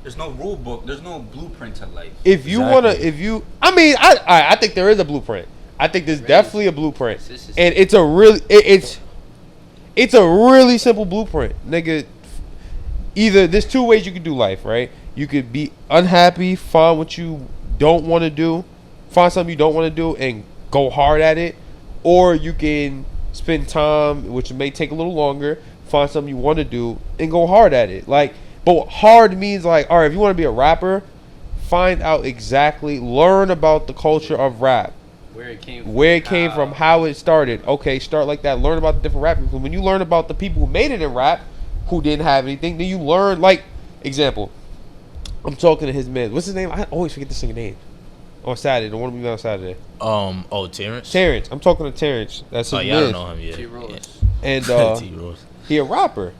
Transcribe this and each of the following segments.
There's no rule book. There's no blueprint to life. If you wanna, I think there is a blueprint. I think there's definitely a blueprint, and it's a really simple blueprint, nigga. Either there's two ways you can do life, right? You could be unhappy, find what you don't want to do, find something you don't want to do, and go hard at it, or you can spend time, which may take a little longer, find something you want to do, and go hard at it. Like, but hard means like, all right, if you want to be a rapper, find out exactly, learn about the culture of rap. Where it came from, how it started. Okay, start like that. Learn about the different rappers. Because when you learn about the people who made it in rap, who didn't have anything, then you learn. Like, example, I'm talking to his man. What's his name? I always forget this nigga name. On Saturday, the one we met on Saturday. Terrence. Terrence. I'm talking to Terrence. That's his man. I don't know him yet. T-Rose. And T-Rose. He a rapper.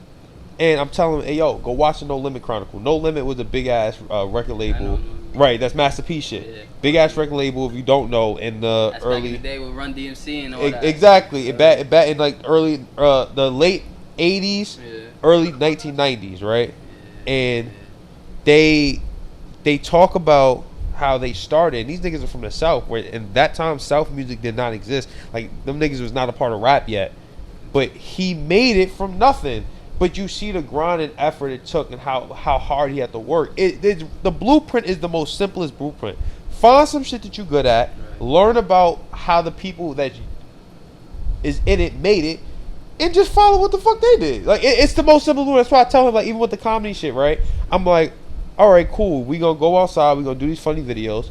And I'm telling him, hey yo, go watch the No Limit Chronicle. No Limit was a big ass record label. Right, that's Master P shit. Yeah. Big ass record label, if you don't know, in the that's early. Back in the day with Run DMC and all that. Exactly. Back in like early, the late 80s, early 1990s, right? And they talk about how they started. These niggas are from the South, where in that time South music did not exist. Like, them niggas was not a part of rap yet. But he made it from nothing. But you see the grind and effort it took and how hard he had to work. The blueprint is the most simplest blueprint. Find some shit that you're good at. Learn about how the people that is in it made it. And just follow what the fuck they did. Like, it's the most simple blueprint. That's why I tell him, like, even with the comedy shit, right? I'm like, all right, cool. We gonna go outside. We gonna do these funny videos.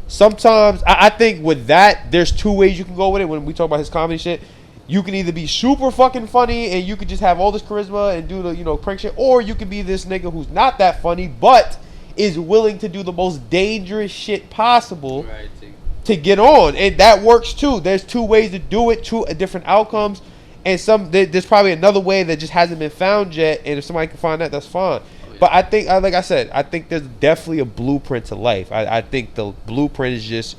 Sometimes, I think with that, there's two ways you can go with it when we talk about his comedy shit. You can either be super fucking funny and you could just have all this charisma and do the, prank shit. Or you could be this nigga who's not that funny, but is willing to do the most dangerous shit possible to get on. And that works too. There's two ways to do it, two different outcomes. And there's probably another way that just hasn't been found yet. And if somebody can find that, that's fine. But I think, like I said, I think there's definitely a blueprint to life. I think the blueprint is just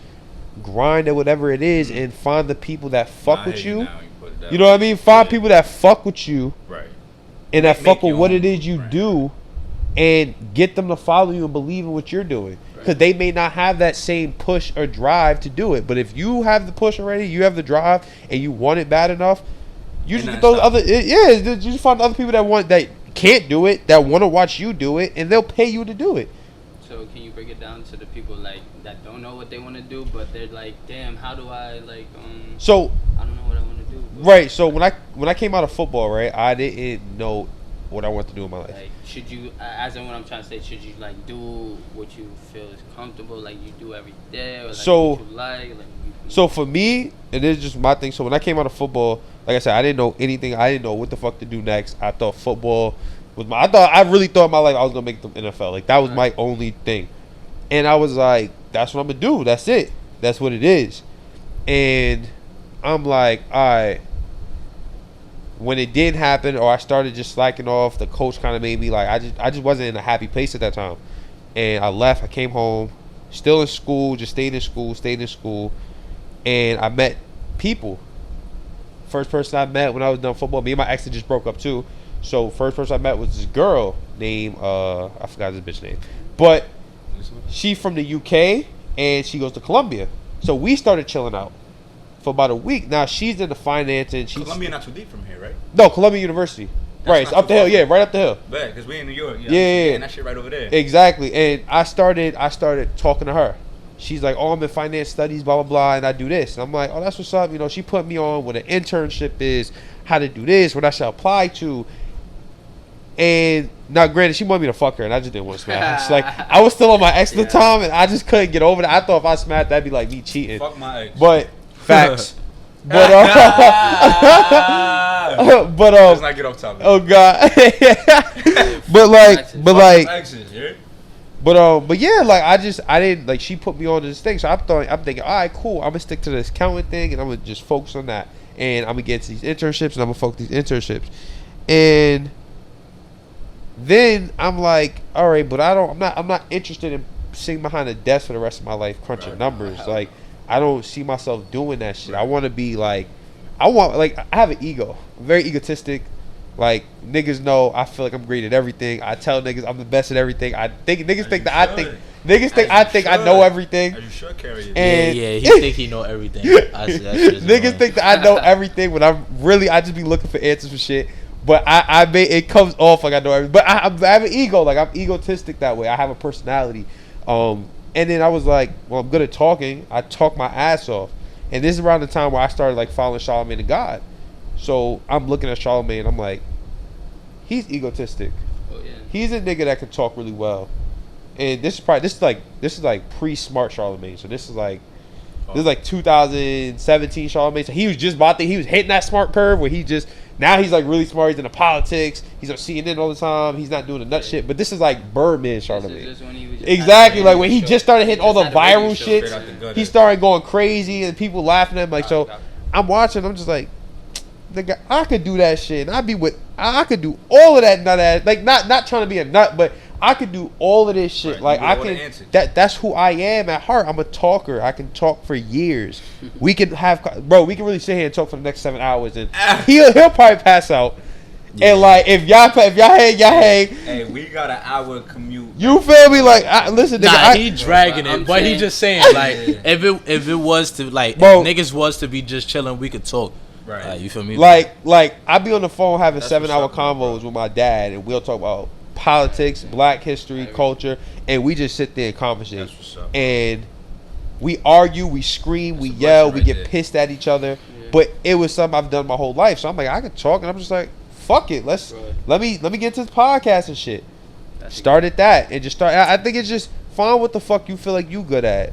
grind at whatever it is and find the people that fuck with you. You know what I mean? Find people that fuck with you, right? And that fuck with what it is you do, and get them to follow you and believe in what you're doing. Because they may not have that same push or drive to do it. But if you have the push already, you have the drive, and you want it bad enough, you just get those other. You just find other people that can't do it, that want to watch you do it, and they'll pay you to do it. So can you break it down to the people like that don't know what they want to do, but they're like, damn, how do I So I don't know what I want to do. Right. So when I came out of football, right, I didn't know what I wanted to do in my life. Like, should you, as in what I'm trying to say, should you like do what you feel is comfortable, like you do every day, or like what you like? So for me, and this is just my thing. So when I came out of football, like I said, I didn't know anything. I didn't know what the fuck to do next. I thought football was I really thought in my life I was gonna make the NFL. Like, that was my only thing. And I was like, that's what I'm gonna do. That's it. That's what it is. And I'm like, all right. When it didn't happen, or I started just slacking off, the coach kind of made me like, I just wasn't in a happy place at that time. And I left. I came home, still in school, just stayed in school. And I met people. First person I met when I was done football, me and my ex had just broke up too. So first person I met was this girl named, I forgot this bitch name. But she from the UK, and she goes to Columbia. So we started chilling out for about a week. Now she's in the finance, and she's Columbia not too deep from here, right? No, Columbia University. That's right, it's up the hill. Yeah, right up the hill. Bad, because we in New York. Yeah. And that shit right over there. Exactly. And I started talking to her. She's like, oh, I'm in finance studies, blah, blah, blah, and I do this. And I'm like, oh, that's what's up. You know, she put me on what an internship is, how to do this, what I should apply to. And now, granted, she wanted me to fuck her, and I just didn't want to smash. Like, I was still on my ex at the time, and I just couldn't get over that. I thought if I smashed, that'd be like me cheating. Fuck my ex. But facts. But let's not get off topic. Oh God. but yeah, like I didn't like, she put me on this thing, so I'm thinking, all right, cool, I'm gonna stick to this accounting thing, and I'm gonna just focus on that, and I'm gonna get to these internships, and I'm gonna focus these internships, and then I'm like, all right, but I'm not interested in sitting behind a desk for the rest of my life crunching numbers. Like, I don't see myself doing that shit. I want to be like, I have an ego. I'm very egotistic. Like, niggas know I feel like I'm great at everything. I tell niggas I'm the best at everything. Niggas think I know everything. Are you sure, Carrie? And he think he know everything. Niggas think that I know everything, but I just be looking for answers for shit. But it comes off like I know everything. But I have an ego. Like, I'm egotistic that way. I have a personality. And then I was like, well, I'm good at talking. I talk my ass off. And this is around the time where I started like following Charlamagne the God. So I'm looking at Charlamagne and I'm like, he's egotistic. Oh, yeah. He's a nigga that can talk really well. And this is like pre-smart Charlamagne. So this is like 2017 Charlamagne. So he was just he was hitting that smart curve where now he's like really smart. He's into politics. He's on CNN all the time. He's not doing the nut shit. But this is like Birdman Charlamagne. Exactly, like when he just started hitting all the viral shit. He started going crazy and people laughing at him. Like, so I'm watching. I'm just like, nigga, I could do that shit. And I could do all of that nut ass. Like, not trying to be a nut, but I could do all of this shit. Right, like, that's who I am at heart. I'm a talker. I can talk for years. We can really sit here and talk for the next 7 hours, and he'll probably pass out. Yeah. And like, if y'all hang. Hey, we got an hour commute. You feel me? Like, listen, nigga. He dragging it, but he just saying, like, if it was to, like, if niggas was to be just chilling, we could talk. Right. You feel me? Like I be on the phone having 7-hour convos with my dad, and we'll talk about politics, Black history, culture, and we just sit there and conversate. And we argue, we scream, we yell, we get pissed at each other. Yeah. But it was something I've done my whole life. So I'm like, I can talk, and I'm just like, fuck it, let me get to this podcast and shit. Started that and just start. I think it's just find what the fuck you feel like you good at.